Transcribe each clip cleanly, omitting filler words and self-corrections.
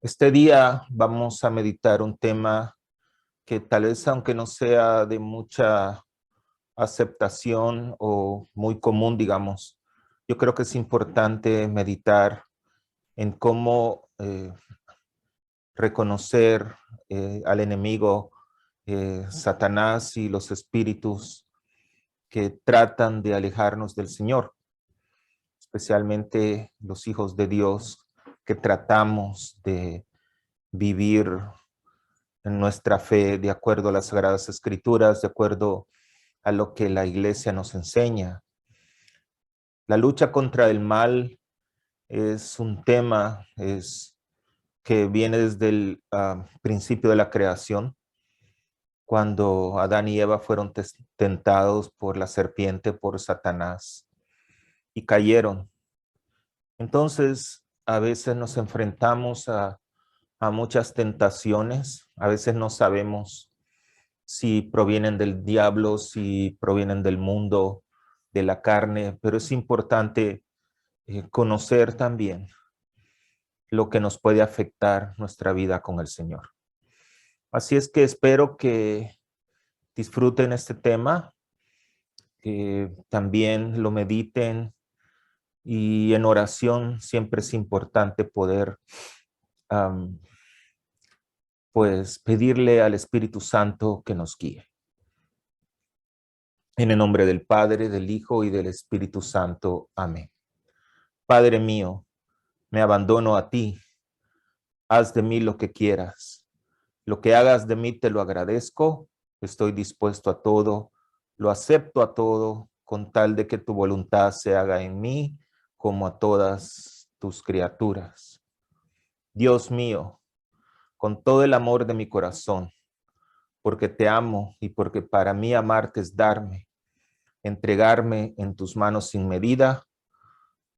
Este día vamos a meditar un tema que tal vez, aunque no sea de mucha aceptación o muy común, digamos, yo creo que es importante meditar en cómo reconocer al enemigo, Satanás y los espíritus que tratan de alejarnos del Señor, especialmente los hijos de Dios que tratamos de vivir en nuestra fe de acuerdo a las Sagradas Escrituras, de acuerdo a lo que la Iglesia nos enseña. La lucha contra el mal es un tema que viene desde el principio de la creación, cuando Adán y Eva fueron tentados por la serpiente, por Satanás, y cayeron. Entonces, a veces nos enfrentamos a muchas tentaciones, a veces no sabemos si provienen del diablo, si provienen del mundo, de la carne, pero es importante conocer también lo que nos puede afectar nuestra vida con el Señor. Así es que espero que disfruten este tema, que también lo mediten, y en oración siempre es importante poder pues pedirle al Espíritu Santo que nos guíe. En el nombre del Padre, del Hijo y del Espíritu Santo. Amén. Padre mío, me abandono a ti. Haz de mí lo que quieras. Lo que hagas de mí te lo agradezco. Estoy dispuesto a todo. Lo acepto a todo con tal de que tu voluntad se haga en mí como a todas tus criaturas. Dios mío, con todo el amor de mi corazón, porque te amo y porque para mí amarte es darme, entregarme en tus manos sin medida,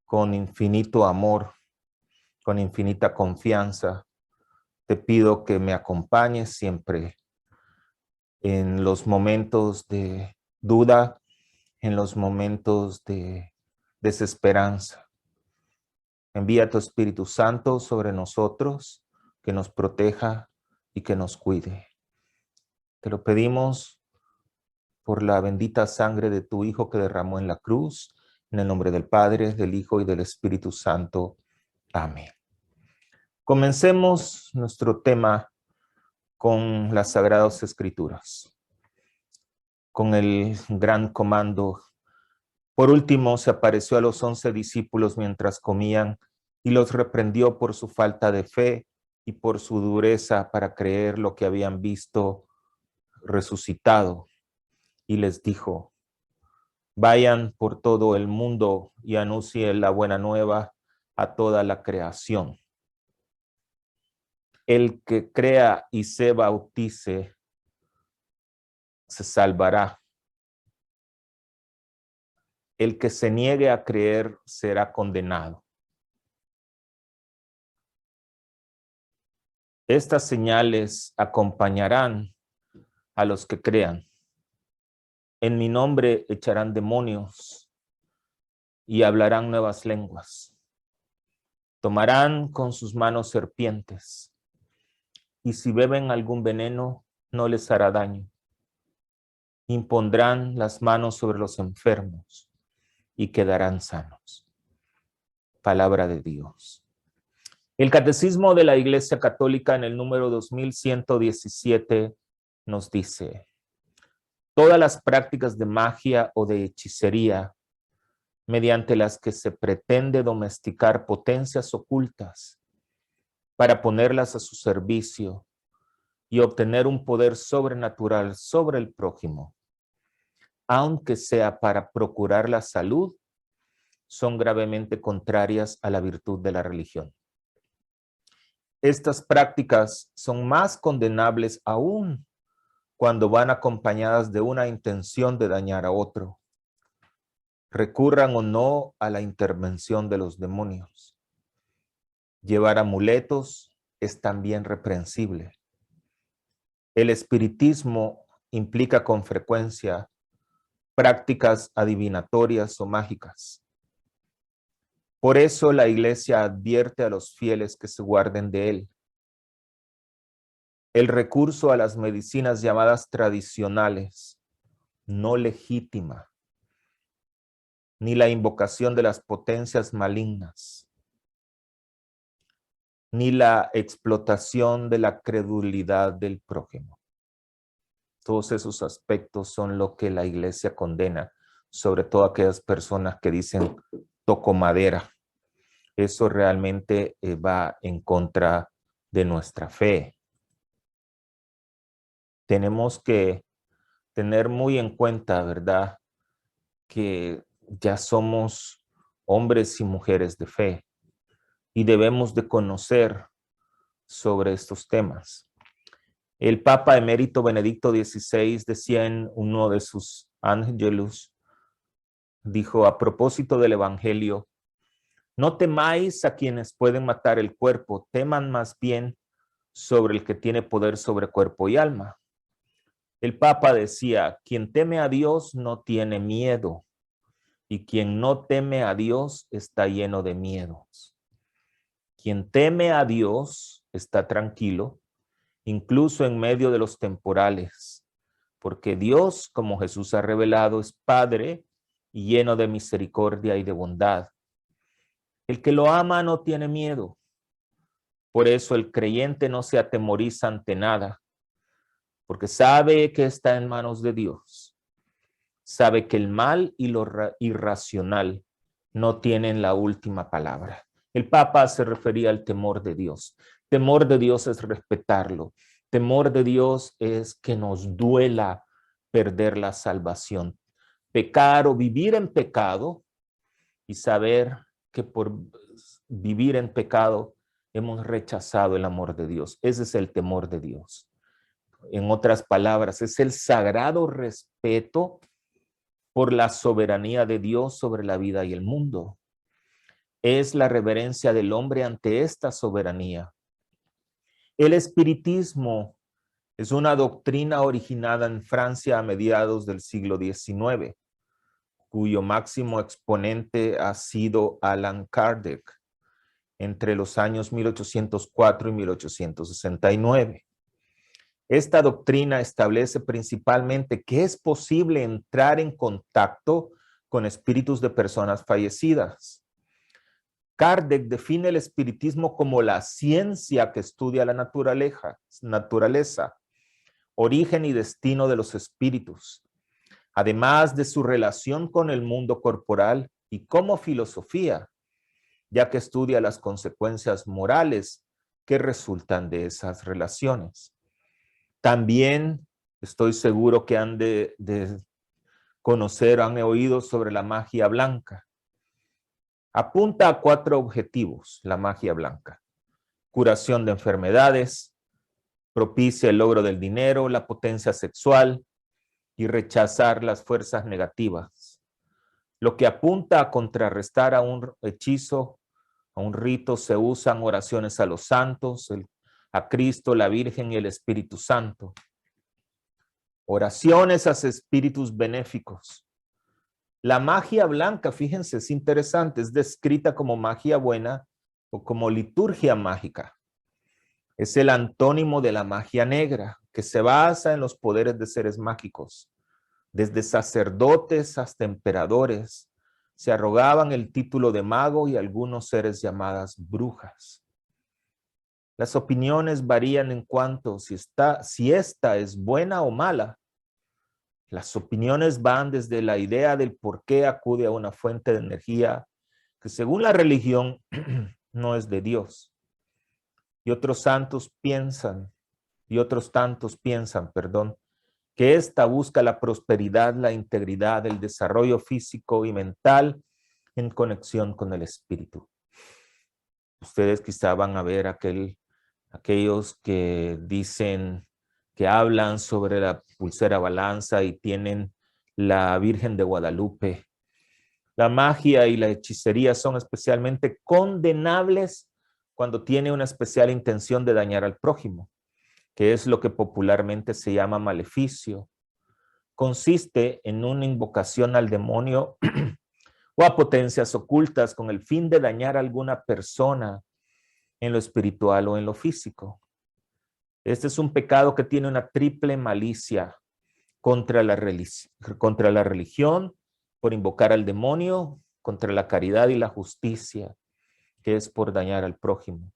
con infinito amor, con infinita confianza. Te pido que me acompañes siempre en los momentos de duda, en los momentos de desesperanza. Envía tu Espíritu Santo sobre nosotros, que nos proteja y que nos cuide. Te lo pedimos por la bendita sangre de tu Hijo que derramó en la cruz, en el nombre del Padre, del Hijo y del Espíritu Santo. Amén. Comencemos nuestro tema con las Sagradas Escrituras, con el gran comando. Por último, se apareció a los 11 discípulos mientras comían y los reprendió por su falta de fe y por su dureza para creer lo que habían visto resucitado. Y les dijo: vayan por todo el mundo y anuncien la buena nueva a toda la creación. El que crea y se bautice se salvará. El que se niegue a creer será condenado. Estas señales acompañarán a los que crean. En mi nombre echarán demonios y hablarán nuevas lenguas. Tomarán con sus manos serpientes, y si beben algún veneno, no les hará daño. Impondrán las manos sobre los enfermos y quedarán sanos. Palabra de Dios. El Catecismo de la Iglesia Católica, en el número 2117, nos dice: todas las prácticas de magia o de hechicería, mediante las que se pretende domesticar potencias ocultas para ponerlas a su servicio y obtener un poder sobrenatural sobre el prójimo, aunque sea para procurar la salud, son gravemente contrarias a la virtud de la religión. Estas prácticas son más condenables aún cuando van acompañadas de una intención de dañar a otro, recurran o no a la intervención de los demonios. Llevar amuletos es también reprensible. El espiritismo implica con frecuencia prácticas adivinatorias o mágicas. Por eso la Iglesia advierte a los fieles que se guarden de él, el recurso a las medicinas llamadas tradicionales, no legítima, ni la invocación de las potencias malignas, ni la explotación de la credulidad del prójimo. Todos esos aspectos son lo que la iglesia condena, sobre todo aquellas personas que dicen toco madera. Eso realmente va en contra de nuestra fe. Tenemos que tener muy en cuenta, ¿verdad?, que ya somos hombres y mujeres de fe y debemos de conocer sobre estos temas. El Papa Emérito Benedicto XVI decía en uno de sus Angelus, dijo a propósito del Evangelio: no temáis a quienes pueden matar el cuerpo, teman más bien sobre el que tiene poder sobre cuerpo y alma. El Papa decía: quien teme a Dios no tiene miedo, y quien no teme a Dios está lleno de miedos. Quien teme a Dios está tranquilo, incluso en medio de los temporales, porque Dios, como Jesús ha revelado, es Padre y lleno de misericordia y de bondad. El que lo ama no tiene miedo. Por eso el creyente no se atemoriza ante nada, porque sabe que está en manos de Dios. Sabe que el mal y lo irracional no tienen la última palabra. El Papa se refería al temor de Dios. Temor de Dios es respetarlo. Temor de Dios es que nos duela perder la salvación. Pecar o vivir en pecado y saber que por vivir en pecado hemos rechazado el amor de Dios. Ese es el temor de Dios. En otras palabras, es el sagrado respeto por la soberanía de Dios sobre la vida y el mundo. Es la reverencia del hombre ante esta soberanía. El espiritismo es una doctrina originada en Francia a mediados del siglo XIX, cuyo máximo exponente ha sido Allan Kardec entre los años 1804 y 1869. Esta doctrina establece principalmente que es posible entrar en contacto con espíritus de personas fallecidas. Kardec define el espiritismo como la ciencia que estudia la naturaleza, origen y destino de los espíritus, además de su relación con el mundo corporal y como filosofía, ya que estudia las consecuencias morales que resultan de esas relaciones. También estoy seguro que han de conocer, han oído sobre la magia blanca. Apunta a 4 objetivos, la magia blanca: curación de enfermedades, propicia el logro del dinero, la potencia sexual y rechazar las fuerzas negativas. Lo que apunta a contrarrestar a un hechizo, a un rito, se usan oraciones a los santos, a Cristo, la Virgen y el Espíritu Santo. Oraciones a espíritus benéficos. La magia blanca, fíjense, es interesante, es descrita como magia buena o como liturgia mágica. Es el antónimo de la magia negra, que se basa en los poderes de seres mágicos. Desde sacerdotes hasta emperadores se arrogaban el título de mago y algunos seres llamadas brujas. Las opiniones varían en cuanto si esta es buena o mala. Las opiniones van desde la idea del por qué acude a una fuente de energía que según la religión no es de Dios. Y otros tantos piensan, que esta busca la prosperidad, la integridad, el desarrollo físico y mental en conexión con el espíritu. Ustedes quizá van a ver aquellos que dicen, que hablan sobre la pulsera balanza y tienen la Virgen de Guadalupe. La magia y la hechicería son especialmente condenables cuando tiene una especial intención de dañar al prójimo, que es lo que popularmente se llama maleficio. Consiste en una invocación al demonio o a potencias ocultas con el fin de dañar a alguna persona en lo espiritual o en lo físico. Este es un pecado que tiene una triple malicia contra la religión, por invocar al demonio, contra la caridad y la justicia, que es por dañar al prójimo.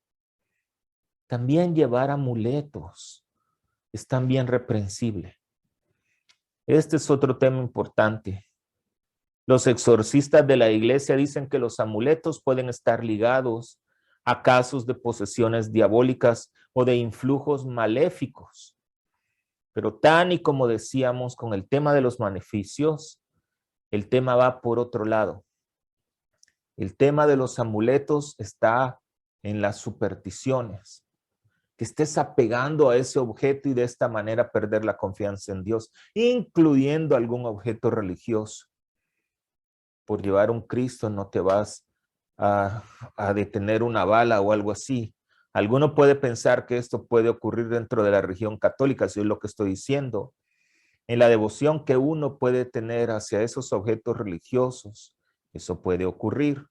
También llevar amuletos es también reprensible. Este es otro tema importante. Los exorcistas de la iglesia dicen que los amuletos pueden estar ligados a casos de posesiones diabólicas o de influjos maléficos. Pero tan y como decíamos con el tema de los maleficios, el tema va por otro lado. El tema de los amuletos está en las supersticiones. Que estés apegando a ese objeto y de esta manera perder la confianza en Dios, incluyendo algún objeto religioso. Por llevar un Cristo no te vas a detener una bala o algo así. Alguno puede pensar que esto puede ocurrir dentro de la religión católica, si es lo que estoy diciendo. En la devoción que uno puede tener hacia esos objetos religiosos, eso puede ocurrir.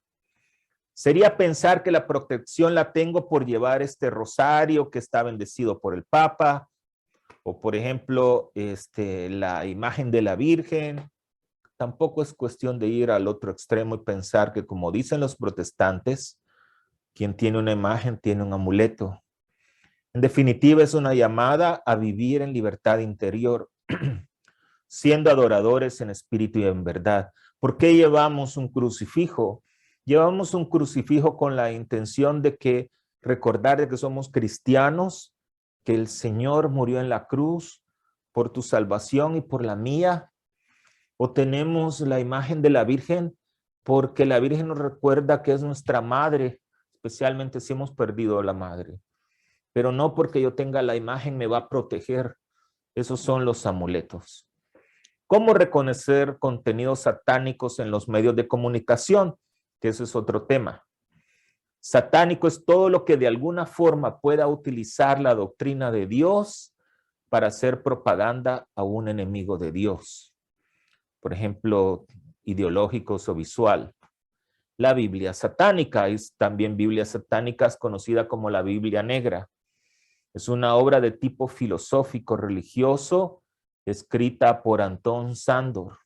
Sería pensar que la protección la tengo por llevar este rosario que está bendecido por el Papa, o por ejemplo, la imagen de la Virgen. Tampoco es cuestión de ir al otro extremo y pensar que, como dicen los protestantes, quien tiene una imagen tiene un amuleto. En definitiva, es una llamada a vivir en libertad interior, siendo adoradores en espíritu y en verdad. ¿Por qué llevamos un crucifijo? Llevamos un crucifijo con la intención de que recordar de que somos cristianos, que el Señor murió en la cruz por tu salvación y por la mía. O tenemos la imagen de la Virgen porque la Virgen nos recuerda que es nuestra madre, especialmente si hemos perdido a la madre. Pero no porque yo tenga la imagen me va a proteger. Esos son los amuletos. ¿Cómo reconocer contenidos satánicos en los medios de comunicación? Que eso es otro tema. Satánico es todo lo que de alguna forma pueda utilizar la doctrina de Dios para hacer propaganda a un enemigo de Dios. Por ejemplo, ideológicos o visual. La Biblia satánica es también Biblia satánica, es conocida como la Biblia negra. Es una obra de tipo filosófico religioso escrita por Anton Sándor,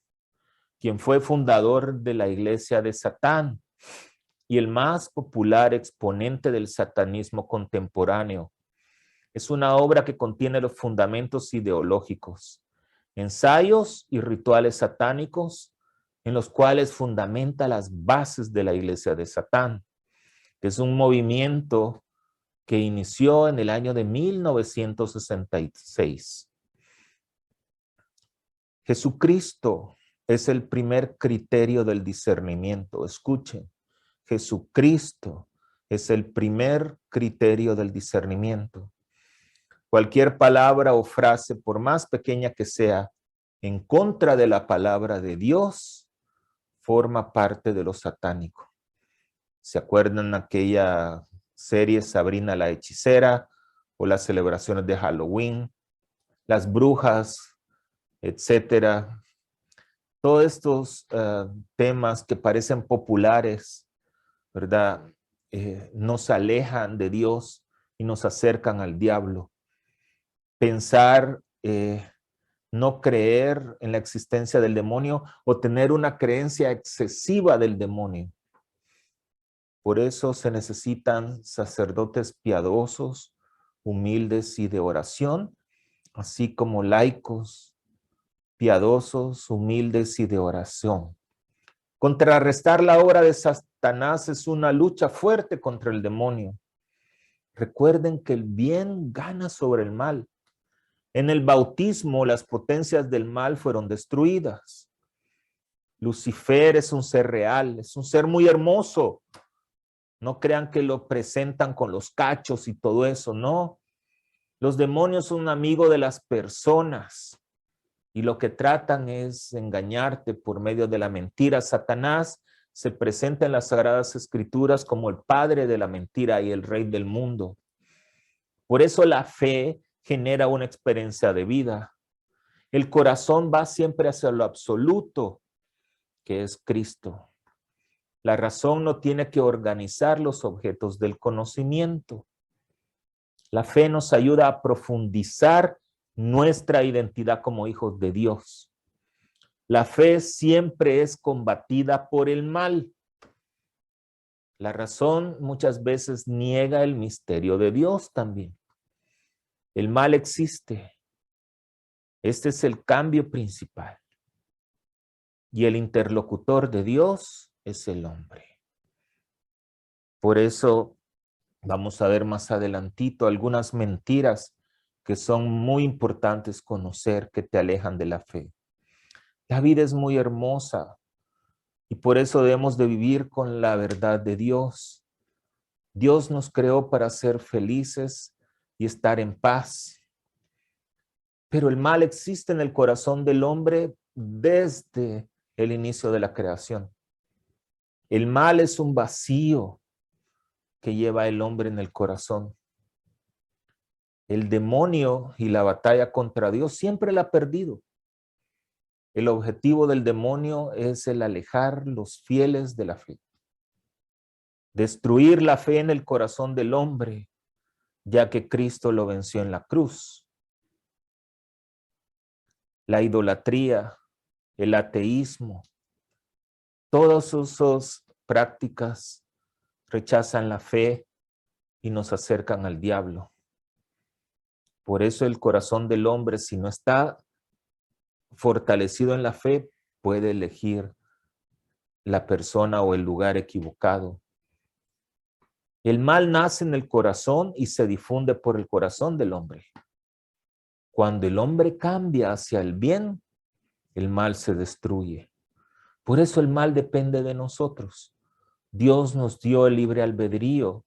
quien fue fundador de la Iglesia de Satán y el más popular exponente del satanismo contemporáneo. Es una obra que contiene los fundamentos ideológicos, ensayos y rituales satánicos en los cuales fundamenta las bases de la Iglesia de Satán, que es un movimiento que inició en el año de 1966. Jesucristo es el primer criterio del discernimiento. Escuchen, Jesucristo es el primer criterio del discernimiento. Cualquier palabra o frase, por más pequeña que sea, en contra de la palabra de Dios, forma parte de lo satánico. ¿Se acuerdan aquella serie Sabrina la hechicera o las celebraciones de Halloween, las brujas, etcétera? Todos estos temas que parecen populares, ¿verdad? Nos alejan de Dios y nos acercan al diablo. Pensar, no creer en la existencia del demonio o tener una creencia excesiva del demonio. Por eso se necesitan sacerdotes piadosos, humildes y de oración, así como laicos, piadosos, humildes y de oración. Contrarrestar la obra de Satanás es una lucha fuerte contra el demonio. Recuerden que el bien gana sobre el mal. En el bautismo, las potencias del mal fueron destruidas. Lucifer es un ser real, es un ser muy hermoso. No crean que lo presentan con los cachos y todo eso, no. Los demonios son un amigo de las personas y lo que tratan es engañarte por medio de la mentira. Satanás se presenta en las Sagradas Escrituras como el padre de la mentira y el rey del mundo. Por eso la fe genera una experiencia de vida. El corazón va siempre hacia lo absoluto, que es Cristo. La razón no tiene que organizar los objetos del conocimiento. La fe nos ayuda a profundizar nuestra identidad como hijos de Dios. La fe siempre es combatida por el mal. La razón muchas veces niega el misterio de Dios también. El mal existe. Este es el cambio principal. Y el interlocutor de Dios es el hombre. Por eso vamos a ver más adelantito algunas mentiras que son muy importantes conocer, que te alejan de la fe. La vida es muy hermosa y por eso debemos de vivir con la verdad de Dios. Dios nos creó para ser felices y estar en paz. Pero el mal existe en el corazón del hombre desde el inicio de la creación. El mal es un vacío que lleva el hombre en el corazón. El demonio y la batalla contra Dios siempre la ha perdido. El objetivo del demonio es el alejar los fieles de la fe. Destruir la fe en el corazón del hombre, ya que Cristo lo venció en la cruz. La idolatría, el ateísmo, todas esas prácticas rechazan la fe y nos acercan al diablo. Por eso el corazón del hombre, si no está fortalecido en la fe, puede elegir la persona o el lugar equivocado. El mal nace en el corazón y se difunde por el corazón del hombre. Cuando el hombre cambia hacia el bien, el mal se destruye. Por eso el mal depende de nosotros. Dios nos dio el libre albedrío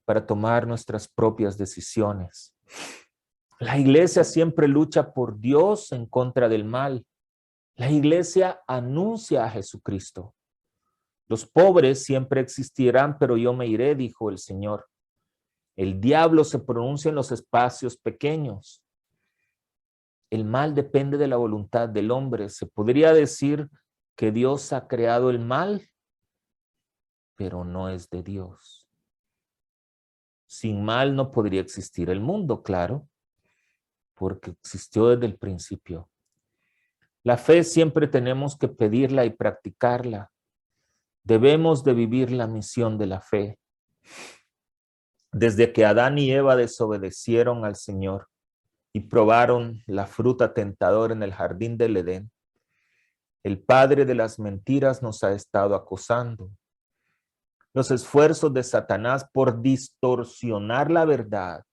para tomar nuestras propias decisiones. La iglesia siempre lucha por Dios en contra del mal. La iglesia anuncia a Jesucristo. Los pobres siempre existirán, pero yo me iré, dijo el Señor. El diablo se pronuncia en los espacios pequeños. El mal depende de la voluntad del hombre. Se podría decir que Dios ha creado el mal, pero no es de Dios. Sin mal no podría existir el mundo, claro, porque existió desde el principio. La fe siempre tenemos que pedirla y practicarla. Debemos de vivir la misión de la fe. Desde que Adán y Eva desobedecieron al Señor y probaron la fruta tentadora en el jardín del Edén, el padre de las mentiras nos ha estado acosando. Los esfuerzos de Satanás por distorsionar la verdad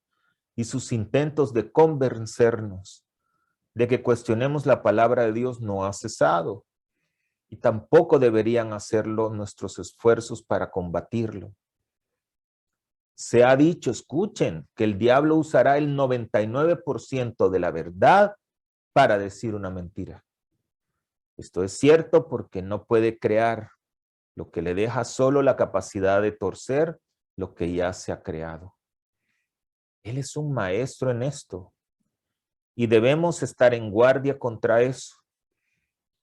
y sus intentos de convencernos de que cuestionemos la palabra de Dios no ha cesado. Y tampoco deberían hacerlo nuestros esfuerzos para combatirlo. Se ha dicho, escuchen, que el diablo usará el 99% de la verdad para decir una mentira. Esto es cierto porque no puede crear, lo que le deja solo la capacidad de torcer lo que ya se ha creado. Él es un maestro en esto y debemos estar en guardia contra eso.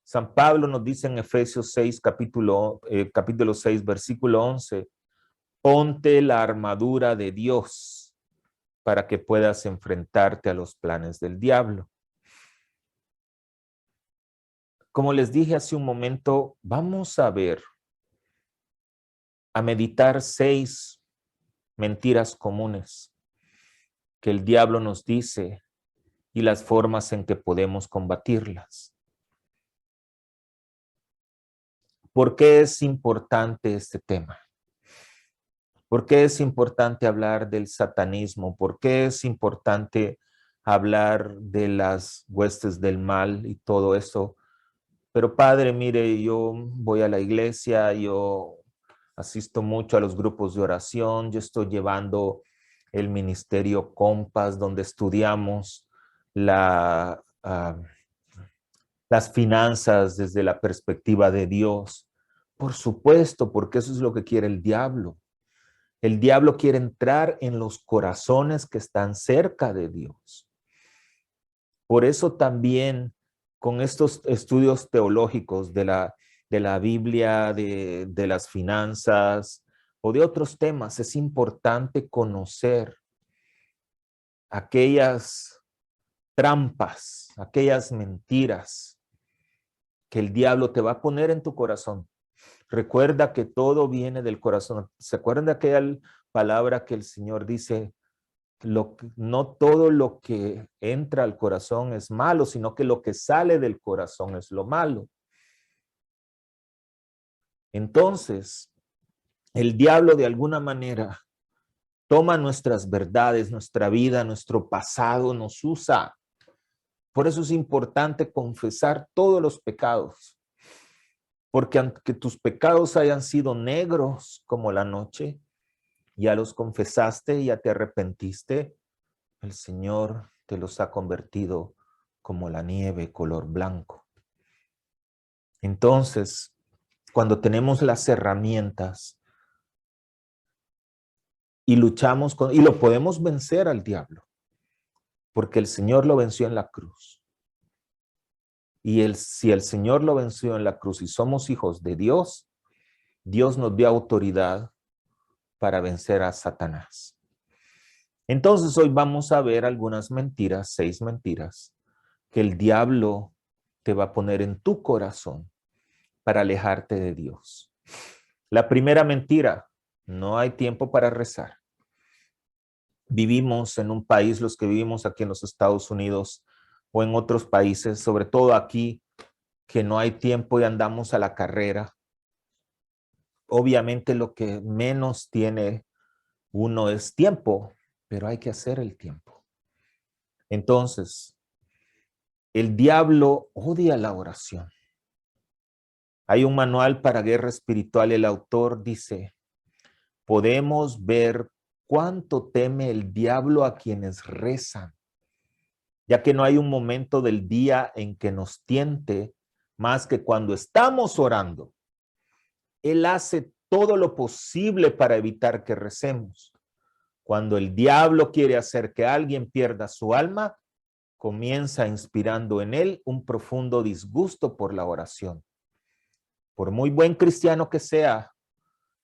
San Pablo nos dice en Efesios 6, capítulo 6, versículo 11, ponte la armadura de Dios para que puedas enfrentarte a los planes del diablo. Como les dije hace un momento, vamos a meditar 6 mentiras comunes que el diablo nos dice y las formas en que podemos combatirlas. ¿Por qué es importante este tema? ¿Por qué es importante hablar del satanismo? ¿Por qué es importante hablar de las huestes del mal y todo eso? Pero padre, mire, yo voy a la iglesia, yo asisto mucho a los grupos de oración, yo estoy llevando el ministerio Compas, donde estudiamos las finanzas desde la perspectiva de Dios. Por supuesto, porque eso es lo que quiere el diablo. El diablo quiere entrar en los corazones que están cerca de Dios. Por eso también con estos estudios teológicos de la Biblia, de las finanzas o de otros temas, es importante conocer aquellas trampas, aquellas mentiras que el diablo te va a poner en tu corazón. Recuerda que todo viene del corazón. ¿Se acuerdan de aquella palabra que el Señor dice? No todo lo que entra al corazón es malo, sino que lo que sale del corazón es lo malo. Entonces, el diablo de alguna manera toma nuestras verdades, nuestra vida, nuestro pasado, nos usa. Por eso es importante confesar todos los pecados. Porque aunque tus pecados hayan sido negros como la noche, ya los confesaste, ya te arrepentiste, el Señor te los ha convertido como la nieve color blanco. Entonces, cuando tenemos las herramientas y luchamos y lo podemos vencer al diablo, porque el Señor lo venció en la cruz. Y si el Señor lo venció en la cruz y somos hijos de Dios, Dios nos dio autoridad para vencer a Satanás. Entonces hoy vamos a ver algunas mentiras, 6 mentiras, que el diablo te va a poner en tu corazón para alejarte de Dios. La primera mentira, no hay tiempo para rezar. Vivimos en un país, los que vivimos aquí en los Estados Unidos o en otros países, sobre todo aquí, que no hay tiempo y andamos a la carrera. Obviamente lo que menos tiene uno es tiempo, pero hay que hacer el tiempo. Entonces, el diablo odia la oración. Hay un manual para guerra espiritual. El autor dice, podemos ver cuánto teme el diablo a quienes rezan, ya que no hay un momento del día en que nos tiente más que cuando estamos orando. Él hace todo lo posible para evitar que recemos. Cuando el diablo quiere hacer que alguien pierda su alma, comienza inspirando en él un profundo disgusto por la oración. Por muy buen cristiano que sea,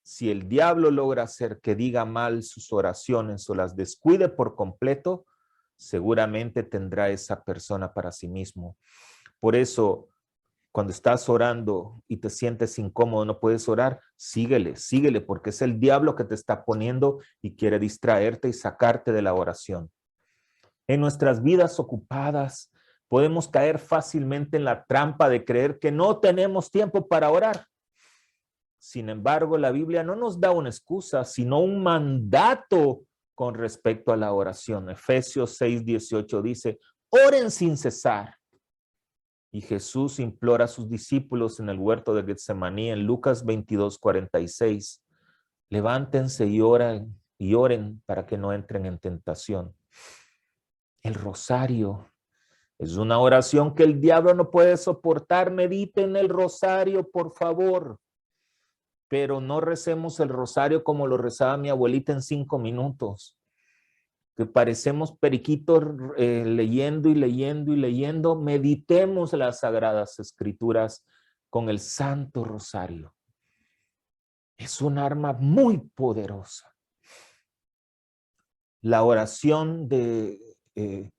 si el diablo logra hacer que diga mal sus oraciones o las descuide por completo, seguramente tendrá esa persona para sí mismo. Por eso, cuando estás orando y te sientes incómodo, no puedes orar, síguele, porque es el diablo que te está poniendo y quiere distraerte y sacarte de la oración. En nuestras vidas ocupadas, podemos caer fácilmente en la trampa de creer que no tenemos tiempo para orar. Sin embargo, la Biblia no nos da una excusa, sino un mandato con respecto a la oración. Efesios 6:18 dice, oren sin cesar. Y Jesús implora a sus discípulos en el huerto de Getsemaní, en Lucas 22:46, levántense y oren para que no entren en tentación. El rosario es una oración que el diablo no puede soportar. Mediten el rosario, por favor. Pero no recemos el rosario como lo rezaba mi abuelita en 5 minutos. Que parecemos periquitos leyendo y leyendo y leyendo. Meditemos las Sagradas Escrituras con el Santo Rosario. Es un arma muy poderosa. La oración que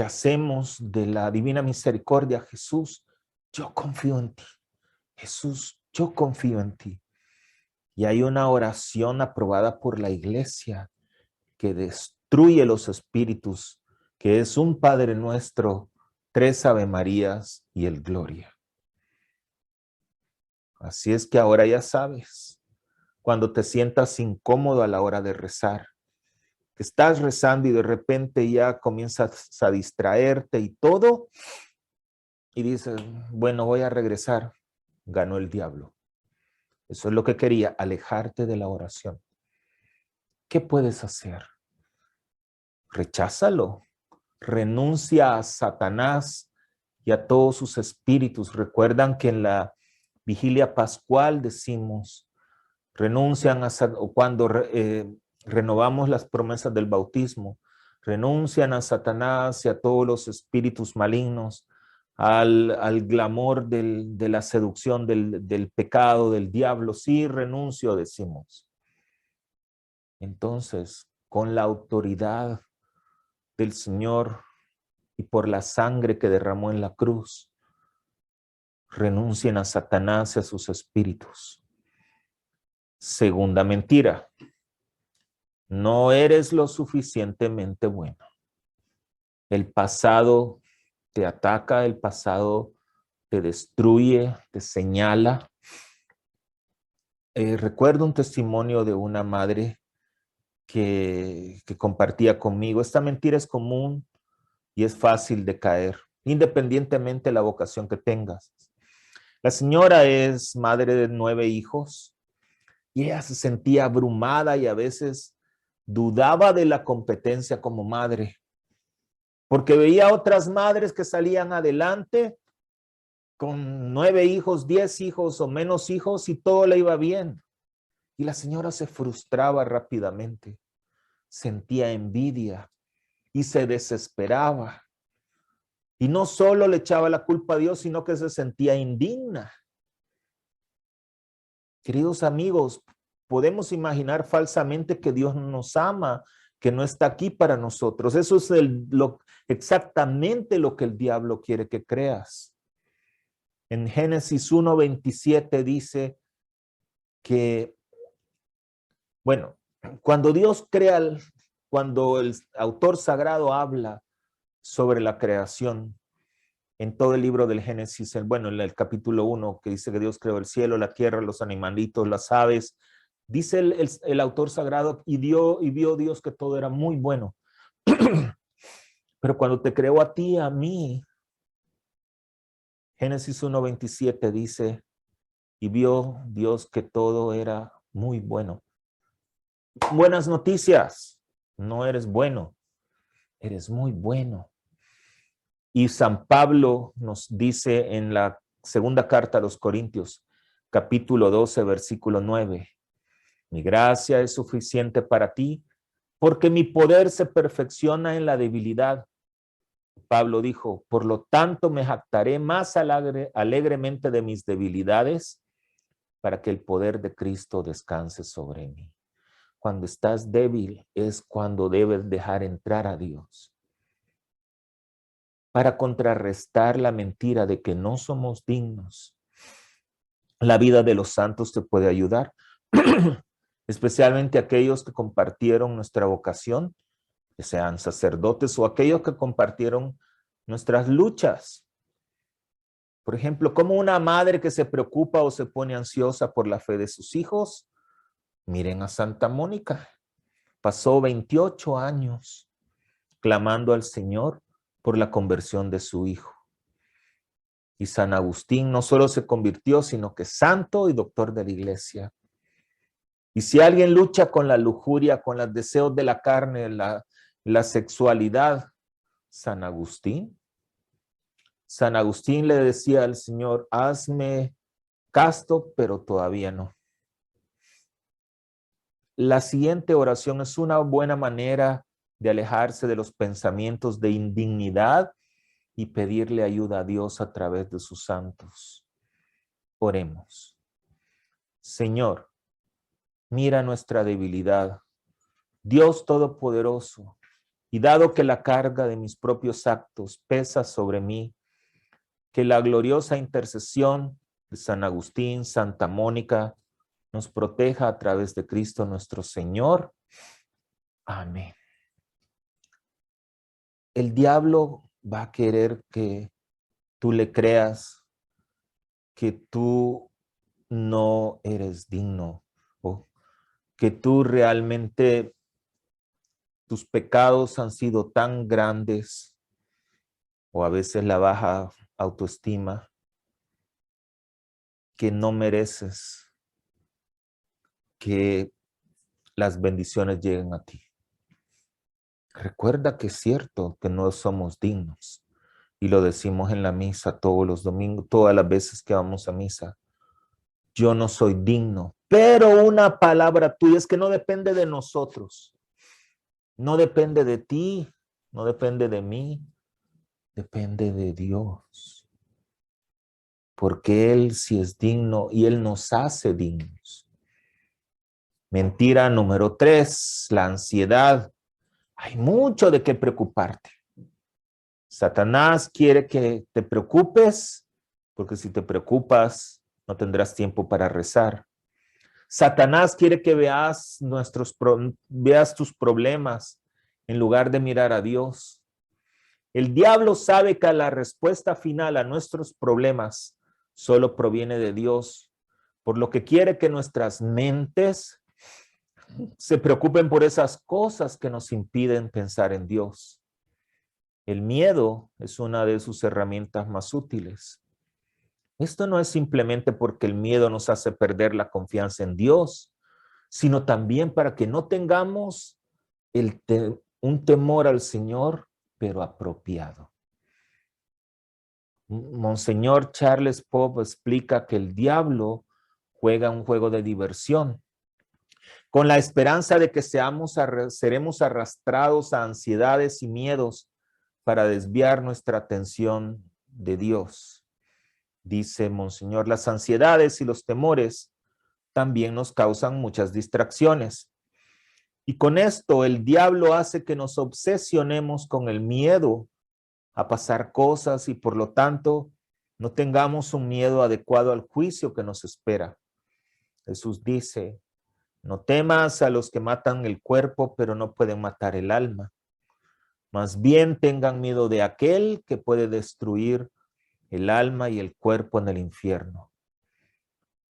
hacemos de la Divina Misericordia, Jesús, yo confío en ti. Jesús, yo confío en ti. Y hay una oración aprobada por la Iglesia que destruye los espíritus, que es un Padre Nuestro, 3 Ave Marías y el Gloria. Así es que ahora ya sabes, cuando te sientas incómodo a la hora de rezar, que estás rezando y de repente ya comienzas a distraerte y todo, y dices, bueno, voy a regresar, ganó el diablo. Eso es lo que quería, alejarte de la oración. ¿Qué puedes hacer? Recházalo. Renuncia a Satanás y a todos sus espíritus. Recuerdan que en la vigilia pascual decimos, renuncian a cuando renovamos las promesas del bautismo, renuncian a Satanás y a todos los espíritus malignos, al glamour de la seducción del pecado, del diablo. Sí, renuncio, decimos. Entonces, con la autoridad del Señor y por la sangre que derramó en la cruz, renuncien a Satanás y a sus espíritus. Segunda mentira: no eres lo suficientemente bueno. El pasado te ataca, el pasado te destruye, te señala. Recuerdo un testimonio de una madre que compartía conmigo. Esta mentira es común y es fácil de caer, independientemente de la vocación que tengas. La señora es madre de 9 hijos y ella se sentía abrumada y a veces dudaba de la competencia como madre, porque veía otras madres que salían adelante con 9 hijos, 10 hijos o menos hijos y todo le iba bien. Y la señora se frustraba rápidamente, sentía envidia y se desesperaba. Y no solo le echaba la culpa a Dios, sino que se sentía indigna. Queridos amigos, podemos imaginar falsamente que Dios no nos ama, que no está aquí para nosotros. Eso es exactamente lo que el diablo quiere que creas. En Génesis 1:27 dice que, bueno, cuando Dios crea, cuando el autor sagrado habla sobre la creación, en todo el libro del Génesis, en el capítulo 1, que dice que Dios creó el cielo, la tierra, los animalitos, las aves, dice el autor sagrado, y vio Dios que todo era muy bueno. Pero cuando te creó a ti, a mí, Génesis 1:27 dice, y vio Dios que todo era muy bueno. Buenas noticias, no eres bueno, eres muy bueno. Y San Pablo nos dice en la segunda carta a los Corintios, capítulo 12, versículo 9, mi gracia es suficiente para ti, porque mi poder se perfecciona en la debilidad. Pablo dijo, por lo tanto me jactaré más alegremente de mis debilidades, para que el poder de Cristo descanse sobre mí. Cuando estás débil es cuando debes dejar entrar a Dios, para contrarrestar la mentira de que no somos dignos. La vida de los santos te puede ayudar, especialmente aquellos que compartieron nuestra vocación, que sean sacerdotes o aquellos que compartieron nuestras luchas. Por ejemplo, como una madre que se preocupa o se pone ansiosa por la fe de sus hijos. Miren a Santa Mónica. Pasó 28 años clamando al Señor por la conversión de su hijo. Y San Agustín no solo se convirtió, sino que santo y doctor de la iglesia. Y si alguien lucha con la lujuria, con los deseos de la carne, la sexualidad, San Agustín le decía al Señor, hazme casto, pero todavía no. La siguiente oración es una buena manera de alejarse de los pensamientos de indignidad y pedirle ayuda a Dios a través de sus santos. Oremos. Señor, mira nuestra debilidad. Dios Todopoderoso, y dado que la carga de mis propios actos pesa sobre mí, que la gloriosa intercesión de San Agustín, Santa Mónica, nos proteja a través de Cristo nuestro Señor. Amén. El diablo va a querer que tú le creas que tú no eres digno o que tú realmente tus pecados han sido tan grandes o a veces la baja autoestima que no mereces que las bendiciones lleguen a ti. Recuerda que es cierto que no somos dignos y lo decimos en la misa todos los domingos, todas las veces que vamos a misa. Yo no soy digno, pero una palabra tuya es que no depende de nosotros, no depende de ti, no depende de mí, depende de Dios. Porque Él sí es digno y Él nos hace dignos. Mentira número 3, la ansiedad. Hay mucho de qué preocuparte. Satanás quiere que te preocupes, porque si te preocupas, no tendrás tiempo para rezar. Satanás quiere que veas tus problemas en lugar de mirar a Dios. El diablo sabe que la respuesta final a nuestros problemas solo proviene de Dios, por lo que quiere que nuestras mentes se preocupen por esas cosas que nos impiden pensar en Dios. El miedo es una de sus herramientas más útiles. Esto no es simplemente porque el miedo nos hace perder la confianza en Dios, sino también para que no tengamos un temor al Señor, pero apropiado. Monseñor Charles Pope explica que el diablo juega un juego de diversión, con la esperanza de que seremos arrastrados a ansiedades y miedos para desviar nuestra atención de Dios. Dice Monseñor, las ansiedades y los temores también nos causan muchas distracciones. Y con esto el diablo hace que nos obsesionemos con el miedo a pasar cosas y por lo tanto no tengamos un miedo adecuado al juicio que nos espera. Jesús dice, no temas a los que matan el cuerpo, pero no pueden matar el alma. Más bien tengan miedo de aquel que puede destruir el alma y el cuerpo en el infierno.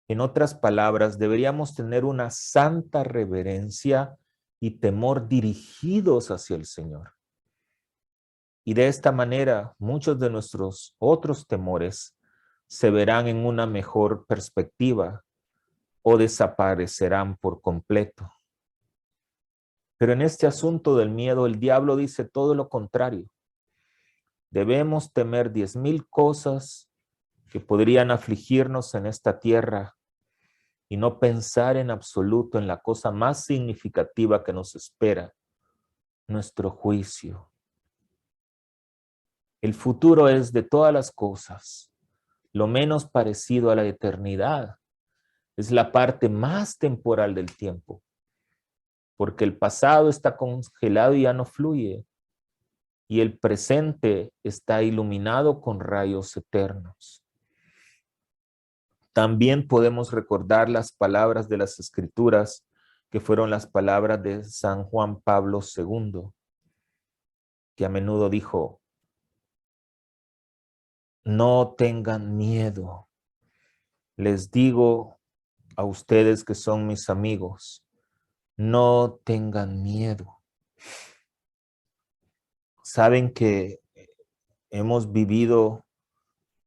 En otras palabras, deberíamos tener una santa reverencia y temor dirigidos hacia el Señor. Y de esta manera, muchos de nuestros otros temores se verán en una mejor perspectiva o desaparecerán por completo. Pero en este asunto del miedo, el diablo dice todo lo contrario. Debemos temer 10,000 cosas que podrían afligirnos en esta tierra y no pensar en absoluto en la cosa más significativa que nos espera, nuestro juicio. El futuro es de todas las cosas lo menos parecido a la eternidad. Es la parte más temporal del tiempo, porque el pasado está congelado y ya no fluye, y el presente está iluminado con rayos eternos. También podemos recordar las palabras de las Escrituras, que fueron las palabras de San Juan Pablo II, que a menudo dijo, no tengan miedo. Les digo a ustedes que son mis amigos, no tengan miedo. Saben que hemos vivido,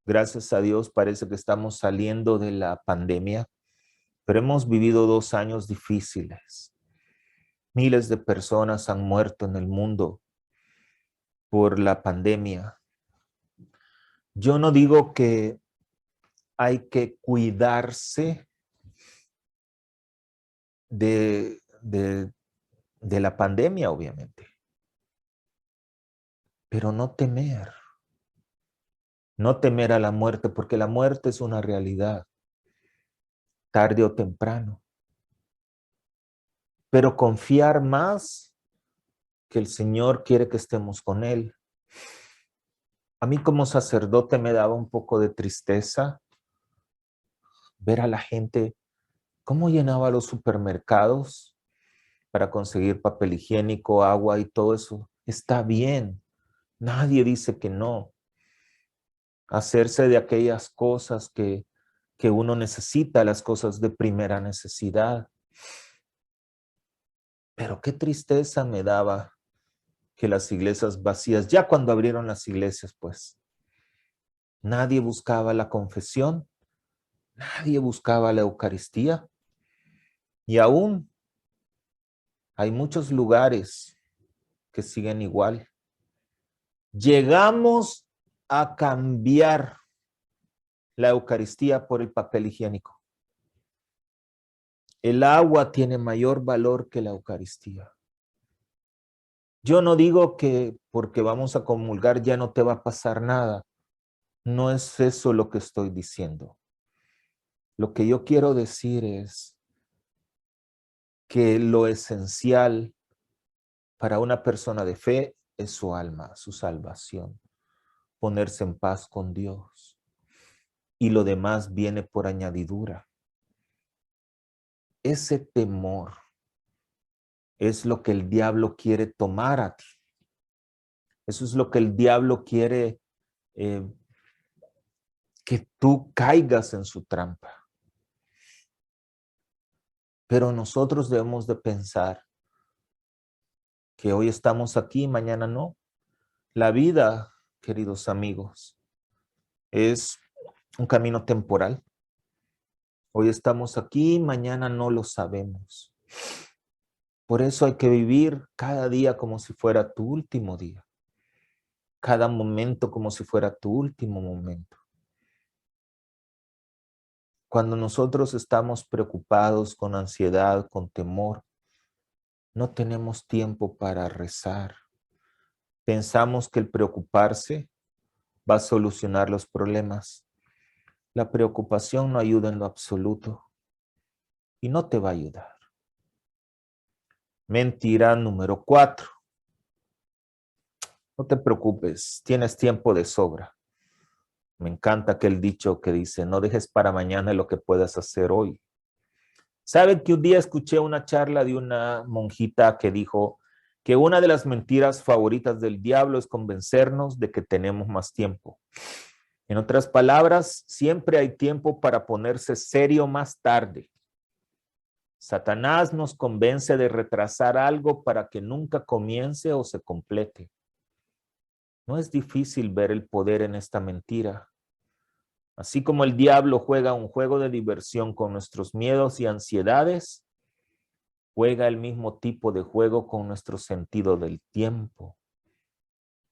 gracias a Dios, parece que estamos saliendo de la pandemia, pero hemos vivido 2 años difíciles. Miles de personas han muerto en el mundo por la pandemia. Yo no digo que hay que cuidarse de la pandemia, obviamente, pero no temer a la muerte, porque la muerte es una realidad, tarde o temprano. Pero confiar más que el Señor quiere que estemos con Él. A mí como sacerdote me daba un poco de tristeza ver a la gente cómo llenaba los supermercados para conseguir papel higiénico, agua y todo eso. Está bien, nadie dice que no. Hacerse de aquellas cosas que uno necesita, las cosas de primera necesidad. Pero qué tristeza me daba que las iglesias vacías, ya cuando abrieron las iglesias, pues, nadie buscaba la confesión, nadie buscaba la Eucaristía. Y aún hay muchos lugares que siguen igual. Llegamos a cambiar la Eucaristía por el papel higiénico. El agua tiene mayor valor que la Eucaristía. Yo no digo que porque vamos a comulgar ya no te va a pasar nada. No es eso lo que estoy diciendo. Lo que yo quiero decir es que lo esencial Para una persona de fe es su alma, su salvación, ponerse en paz con Dios. Y lo demás viene por añadidura. Ese temor es lo que el diablo quiere tomar a ti. Eso es lo que el diablo quiere que tú caigas en su trampa. Pero nosotros debemos de pensar que hoy estamos aquí, mañana no. La vida, queridos amigos, es un camino temporal. Hoy estamos aquí, mañana no lo sabemos. Por eso hay que vivir cada día como si fuera tu último día. Cada momento como si fuera tu último momento. Cuando nosotros estamos preocupados, con ansiedad, con temor, no tenemos tiempo para rezar. Pensamos que el preocuparse va a solucionar los problemas. La preocupación no ayuda en lo absoluto y no te va a ayudar. Mentira número 4. No te preocupes, tienes tiempo de sobra. Me encanta aquel dicho que dice, no dejes para mañana lo que puedas hacer hoy. ¿Saben que un día escuché una charla de una monjita que dijo que una de las mentiras favoritas del diablo es convencernos de que tenemos más tiempo? En otras palabras, siempre hay tiempo para ponerse serio más tarde. Satanás nos convence de retrasar algo para que nunca comience o se complete. No es difícil ver el poder en esta mentira. Así como el diablo juega un juego de diversión con nuestros miedos y ansiedades, juega el mismo tipo de juego con nuestro sentido del tiempo.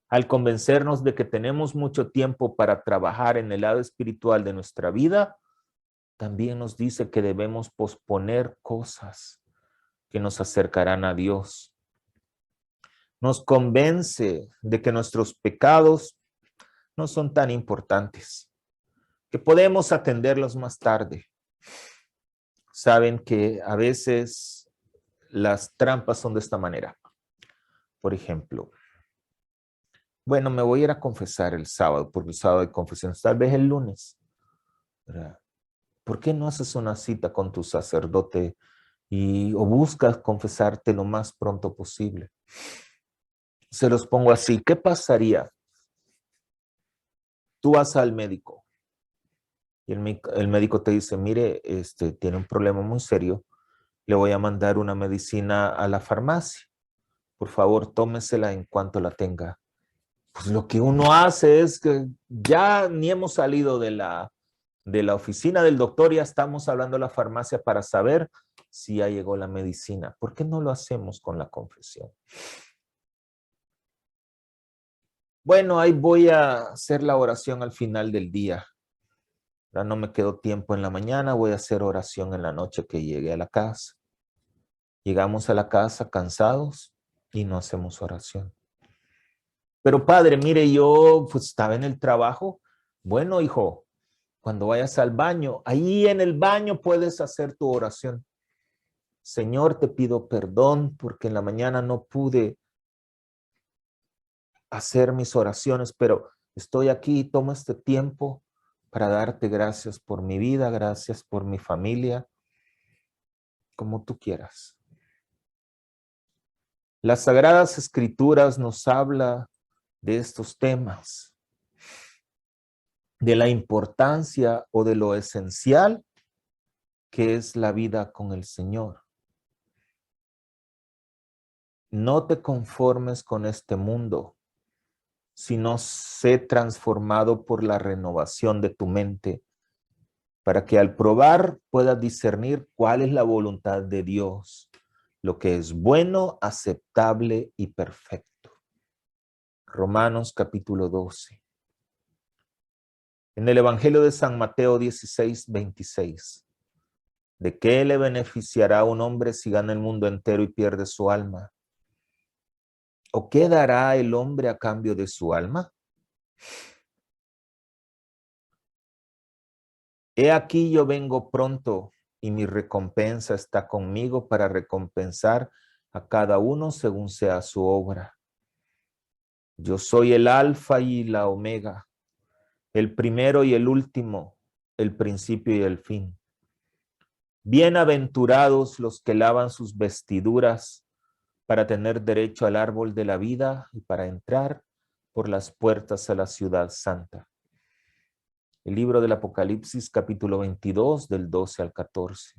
Al convencernos de que tenemos mucho tiempo para trabajar en el lado espiritual de nuestra vida, también nos dice que debemos posponer cosas que nos acercarán a Dios. Nos convence de que nuestros pecados no son tan importantes, que podemos atenderlos más tarde. Saben que a veces las trampas son de esta manera. Por ejemplo, bueno, me voy a ir a confesar el sábado, porque el sábado hay confesiones, tal vez el lunes. ¿Verdad? ¿Por qué no haces una cita con tu sacerdote o buscas confesarte lo más pronto posible? Se los pongo así, ¿qué pasaría? Tú vas al médico y el médico te dice, mire, tiene un problema muy serio, le voy a mandar una medicina a la farmacia. Por favor, tómesela en cuanto la tenga. Pues lo que uno hace es que ya ni hemos salido de la oficina del doctor, ya estamos hablando de la farmacia para saber si ya llegó la medicina. ¿Por qué no lo hacemos con la confesión? Bueno, ahí voy a hacer la oración al final del día. Ya no me quedó tiempo en la mañana, voy a hacer oración en la noche que llegue a la casa. Llegamos a la casa cansados y no hacemos oración. Pero padre, mire, yo pues estaba en el trabajo. Bueno, hijo, cuando vayas al baño, ahí en el baño puedes hacer tu oración. Señor, te pido perdón porque en la mañana no pude hacer mis oraciones, pero estoy aquí y tomo este tiempo para darte gracias por mi vida, gracias por mi familia, como tú quieras. Las Sagradas Escrituras nos habla de estos temas, de la importancia o de lo esencial que es la vida con el Señor. No te conformes con este mundo, sino sé transformado por la renovación de tu mente, para que al probar puedas discernir cuál es la voluntad de Dios, lo que es bueno, aceptable y perfecto. Romanos capítulo 12. En el Evangelio de San Mateo 16:26. ¿De qué le beneficiará a un hombre si gana el mundo entero y pierde su alma? ¿O qué dará el hombre a cambio de su alma? He aquí yo vengo pronto y mi recompensa está conmigo para recompensar a cada uno según sea su obra. Yo soy el Alfa y la Omega, el primero y el último, el principio y el fin. Bienaventurados los que lavan sus vestiduras para tener derecho al árbol de la vida y para entrar por las puertas a la ciudad santa. El libro del Apocalipsis, capítulo 22, del 12 al 14.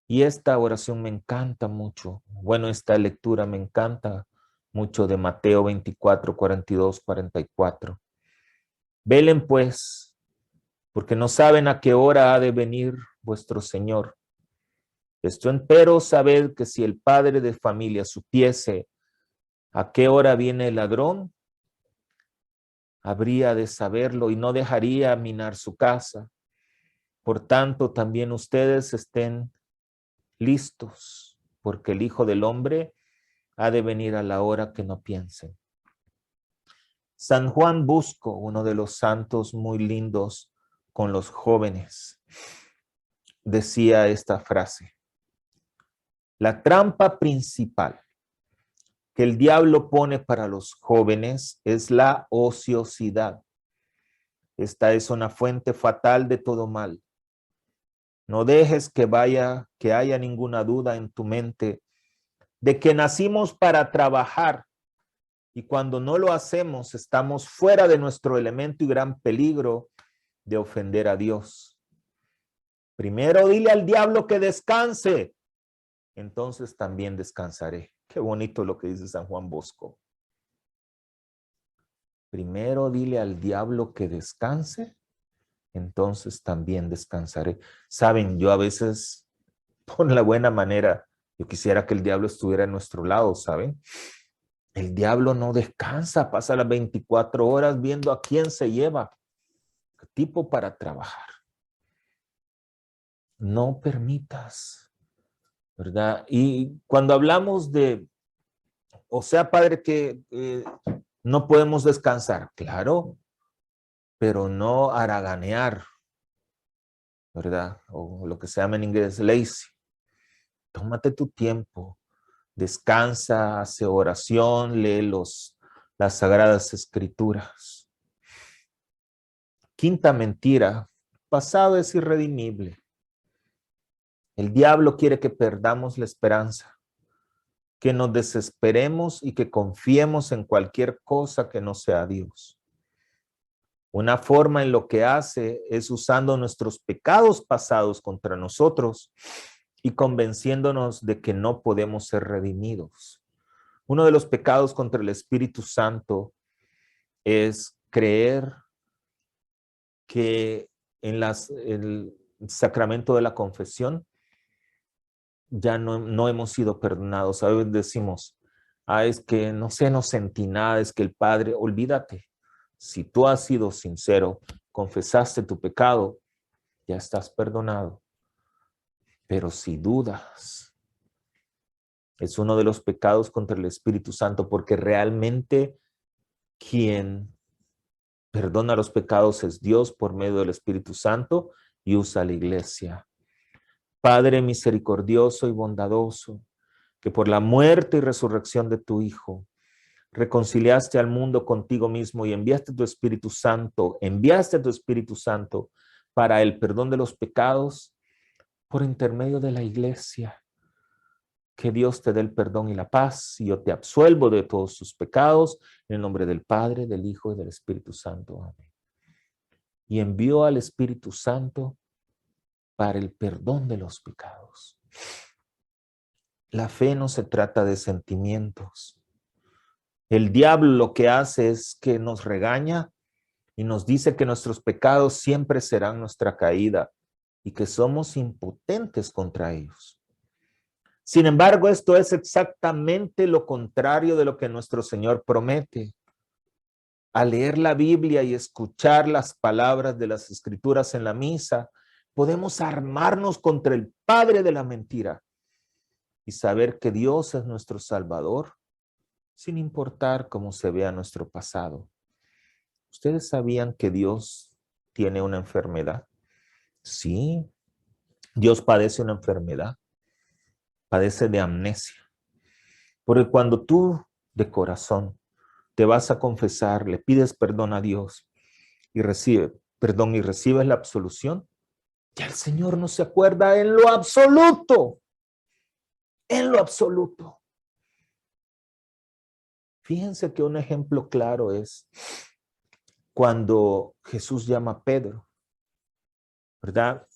Y esta oración me encanta mucho. Bueno, esta lectura me encanta mucho de Mateo 24, 42, 44. Velen pues, porque no saben a qué hora ha de venir vuestro Señor. Esto empero sabed que si el padre de familia supiese a qué hora viene el ladrón, habría de saberlo y no dejaría minar su casa. Por tanto, también ustedes estén listos, porque el Hijo del Hombre ha de venir a la hora que no piensen. San Juan Bosco, uno de los santos muy lindos con los jóvenes, decía esta frase: la trampa principal que el diablo pone para los jóvenes es la ociosidad. Esta es una fuente fatal de todo mal. No dejes que haya ninguna duda en tu mente de que nacimos para trabajar y cuando no lo hacemos estamos fuera de nuestro elemento y gran peligro de ofender a Dios. Primero dile al diablo que descanse, entonces también descansaré. Qué bonito lo que dice San Juan Bosco. Primero dile al diablo que descanse, entonces también descansaré. Saben, yo a veces, por la buena manera, yo quisiera que el diablo estuviera a nuestro lado, ¿saben? El diablo no descansa, pasa las 24 horas viendo a quién se lleva. ¿Qué tipo para trabajar? No permitas, ¿verdad? Y cuando hablamos de, o sea, padre, que no podemos descansar, claro, pero no haraganear, ¿verdad? O lo que se llama en inglés lazy. Tómate tu tiempo, descansa, hace oración, lee las Sagradas Escrituras. Quinta mentira, pasado es irredimible. El diablo quiere que perdamos la esperanza, que nos desesperemos y que confiemos en cualquier cosa que no sea Dios. Una forma en lo que hace es usando nuestros pecados pasados contra nosotros y convenciéndonos de que no podemos ser redimidos. Uno de los pecados contra el Espíritu Santo es creer que en el sacramento de la confesión ya no hemos sido perdonados. A veces decimos, es que no sé, no sentí nada, es que el Padre, olvídate. Si tú has sido sincero, confesaste tu pecado, ya estás perdonado. Pero si dudas, es uno de los pecados contra el Espíritu Santo, porque realmente quien perdona los pecados es Dios por medio del Espíritu Santo y usa la iglesia. Padre misericordioso y bondadoso, que por la muerte y resurrección de tu Hijo, reconciliaste al mundo contigo mismo y enviaste tu Espíritu Santo para el perdón de los pecados por intermedio de la iglesia. Que Dios te dé el perdón y la paz, y yo te absuelvo de todos tus pecados, en el nombre del Padre, del Hijo y del Espíritu Santo. Amén. Y envió al Espíritu Santo para el perdón de los pecados. La fe no se trata de sentimientos. El diablo lo que hace es que nos regaña y nos dice que nuestros pecados siempre serán nuestra caída y que somos impotentes contra ellos. Sin embargo, esto es exactamente lo contrario de lo que nuestro Señor promete. Al leer la Biblia y escuchar las palabras de las Escrituras en la misa, podemos armarnos contra el padre de la mentira y saber que Dios es nuestro Salvador, sin importar cómo se vea nuestro pasado. ¿Ustedes sabían que Dios tiene una enfermedad? Sí, Dios padece una enfermedad. padece de amnesia. Porque cuando tú de corazón te vas a confesar, le pides perdón a Dios y recibes la absolución, ya el Señor no se acuerda en lo absoluto. En lo absoluto. Fíjense que un ejemplo claro es cuando Jesús llama a Pedro, ¿verdad?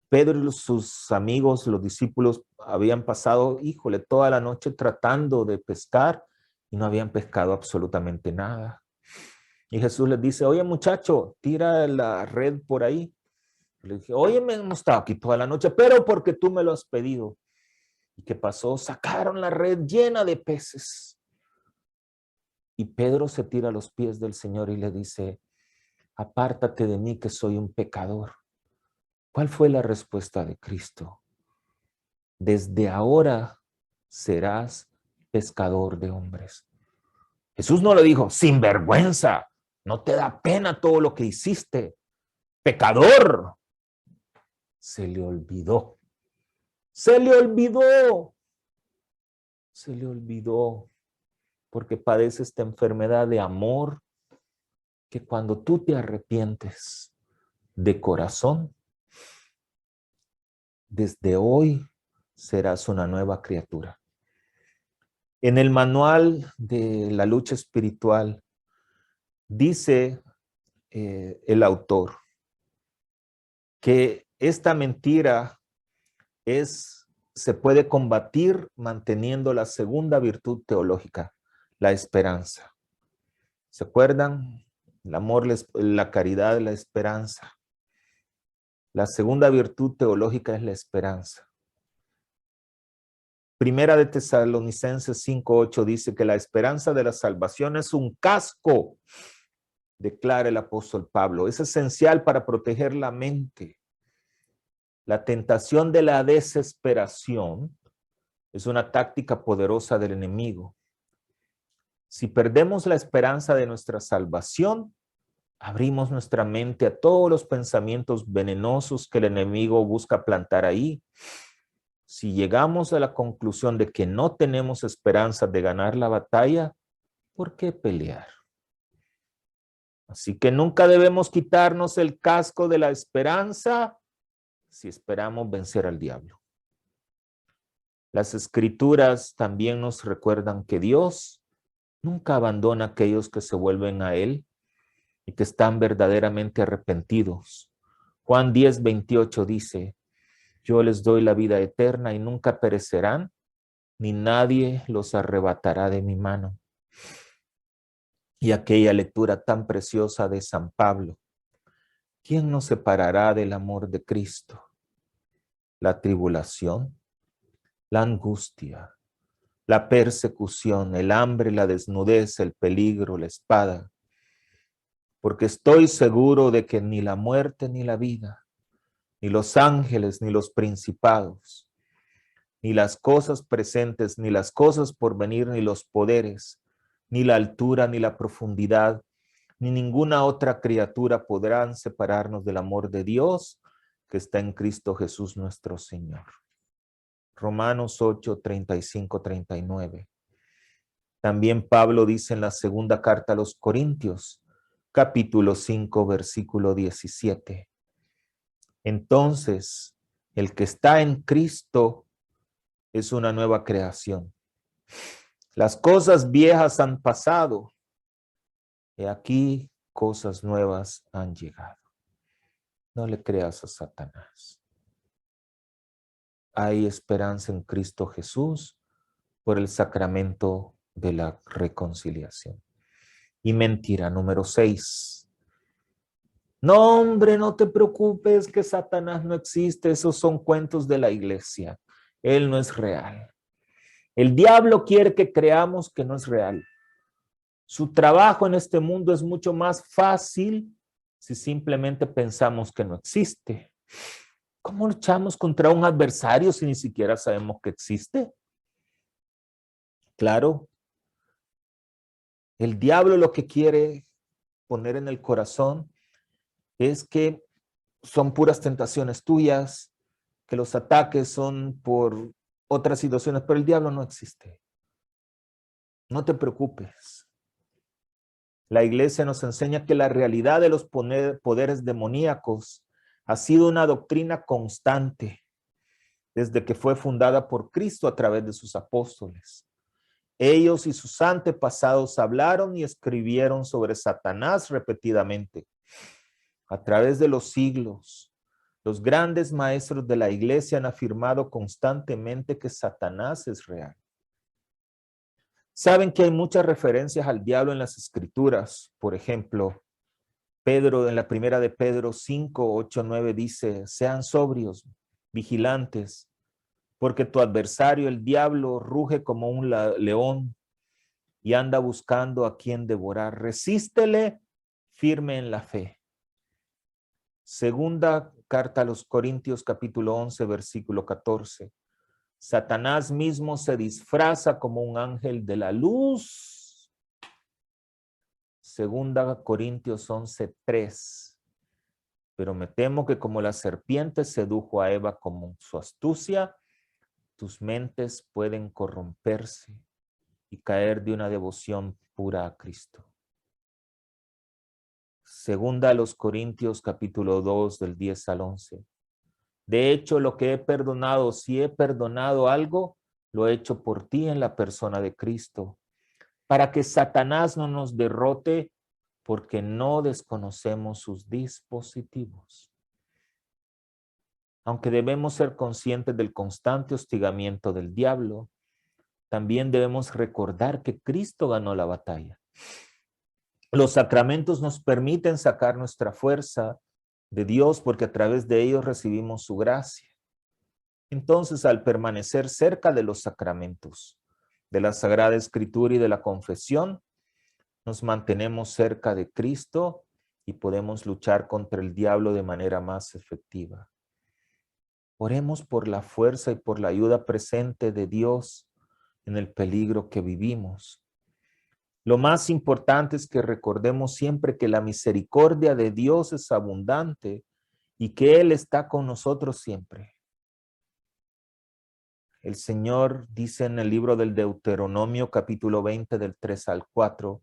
Pedro y sus amigos, los discípulos, habían pasado, híjole, toda la noche tratando de pescar y no habían pescado absolutamente nada. Y Jesús les dice, oye muchacho, tira la red por ahí. Le dije, oye, me hemos estado aquí toda la noche, pero porque tú me lo has pedido. ¿Y qué pasó? Sacaron la red llena de peces. Y Pedro se tira a los pies del Señor y le dice, apártate de mí que soy un pecador. ¿Cuál fue la respuesta de Cristo? Desde ahora serás pescador de hombres. Jesús no le dijo, sin vergüenza, no te da pena todo lo que hiciste, pecador. Se le olvidó. Se le olvidó. Se le olvidó. Porque padece esta enfermedad de amor que cuando tú te arrepientes de corazón, desde hoy serás una nueva criatura. En el manual de la lucha espiritual dice el autor que esta mentira se puede combatir manteniendo la segunda virtud teológica, la esperanza. ¿Se acuerdan? El amor, la caridad, la esperanza. La segunda virtud teológica es la esperanza. Primera de Tesalonicenses 5:8 dice que la esperanza de la salvación es un casco, declara el apóstol Pablo. Es esencial para proteger la mente. La tentación de la desesperación es una táctica poderosa del enemigo. Si perdemos la esperanza de nuestra salvación, abrimos nuestra mente a todos los pensamientos venenosos que el enemigo busca plantar ahí. Si llegamos a la conclusión de que no tenemos esperanza de ganar la batalla, ¿por qué pelear? Así que nunca debemos quitarnos el casco de la esperanza si esperamos vencer al diablo. Las escrituras también nos recuerdan que Dios nunca abandona a aquellos que se vuelven a Él y que están verdaderamente arrepentidos. Juan 10:28 dice, yo les doy la vida eterna y nunca perecerán, ni nadie los arrebatará de mi mano. Y aquella lectura tan preciosa de San Pablo, ¿quién nos separará del amor de Cristo? La tribulación, la angustia, la persecución, el hambre, la desnudez, el peligro, la espada. Porque estoy seguro de que ni la muerte ni la vida, ni los ángeles ni los principados, ni las cosas presentes, ni las cosas por venir, ni los poderes, ni la altura, ni la profundidad, ni ninguna otra criatura podrán separarnos del amor de Dios que está en Cristo Jesús nuestro Señor. Romanos 8:35-39. También Pablo dice en la segunda carta a los Corintios, capítulo 5, versículo 17. Entonces, el que está en Cristo es una nueva creación. Las cosas viejas han pasado. Y aquí cosas nuevas han llegado. No le creas a Satanás. Hay esperanza en Cristo Jesús por el sacramento de la reconciliación. Y mentira número 6. No, hombre, no te preocupes que Satanás no existe. Esos son cuentos de la iglesia. Él no es real. El diablo quiere que creamos que no es real. Su trabajo en este mundo es mucho más fácil si simplemente pensamos que no existe. ¿Cómo luchamos contra un adversario si ni siquiera sabemos que existe? Claro, el diablo lo que quiere poner en el corazón es que son puras tentaciones tuyas, que los ataques son por otras situaciones, pero el diablo no existe. No te preocupes. La iglesia nos enseña que la realidad de los poderes demoníacos ha sido una doctrina constante desde que fue fundada por Cristo a través de sus apóstoles. Ellos y sus antepasados hablaron y escribieron sobre Satanás repetidamente. A través de los siglos, los grandes maestros de la iglesia han afirmado constantemente que Satanás es real. Saben que hay muchas referencias al diablo en las escrituras. Por ejemplo, Pedro, en la primera de Pedro 5, 8, 9 dice, sean sobrios, vigilantes, porque tu adversario, el diablo, ruge como un león y anda buscando a quien devorar. Resístele firme en la fe. Segunda carta a los Corintios, capítulo 11, versículo 14. Satanás mismo se disfraza como un ángel de la luz. Segunda Corintios 11, 3. Pero me temo que como la serpiente sedujo a Eva con su astucia, tus mentes pueden corromperse y caer de una devoción pura a Cristo. Segunda a los Corintios, capítulo 2, del 10 al 11. De hecho, lo que he perdonado, si he perdonado algo, lo he hecho por ti en la persona de Cristo, para que Satanás no nos derrote, porque no desconocemos sus dispositivos. Aunque debemos ser conscientes del constante hostigamiento del diablo, también debemos recordar que Cristo ganó la batalla. Los sacramentos nos permiten sacar nuestra fuerza de Dios porque a través de ellos recibimos su gracia. Entonces, al permanecer cerca de los sacramentos, de la Sagrada Escritura y de la confesión, nos mantenemos cerca de Cristo y podemos luchar contra el diablo de manera más efectiva. Oremos por la fuerza y por la ayuda presente de Dios en el peligro que vivimos. Lo más importante es que recordemos siempre que la misericordia de Dios es abundante y que Él está con nosotros siempre. El Señor dice en el libro del Deuteronomio, capítulo 20, del 3 al 4,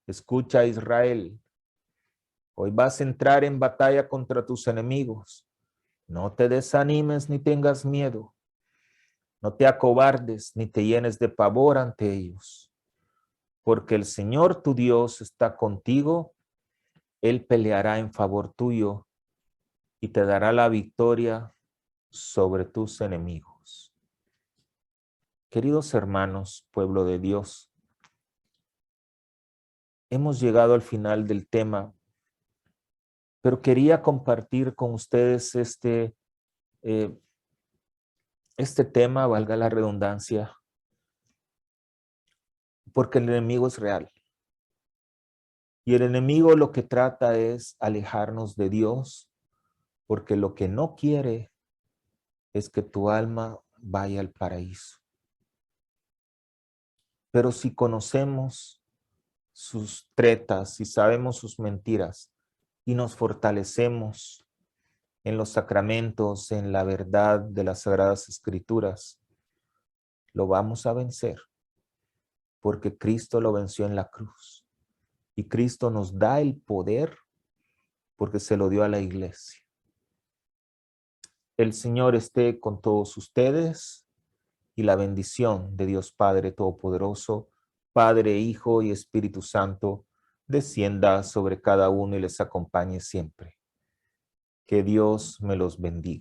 escucha Israel, hoy vas a entrar en batalla contra tus enemigos. No te desanimes ni tengas miedo. No te acobardes ni te llenes de pavor ante ellos. Porque el Señor tu Dios está contigo, Él peleará en favor tuyo y te dará la victoria sobre tus enemigos. Queridos hermanos, pueblo de Dios, hemos llegado al final del tema, pero quería compartir con ustedes este tema, valga la redundancia, porque el enemigo es real. Y el enemigo lo que trata es alejarnos de Dios, porque lo que no quiere es que tu alma vaya al paraíso. Pero si conocemos sus tretas, si sabemos sus mentiras y nos fortalecemos en los sacramentos, en la verdad de las Sagradas Escrituras, lo vamos a vencer, porque Cristo lo venció en la cruz. Y Cristo nos da el poder porque se lo dio a la iglesia. El Señor esté con todos ustedes y la bendición de Dios Padre Todopoderoso, Padre, Hijo y Espíritu Santo, descienda sobre cada uno y les acompañe siempre. Que Dios me los bendiga.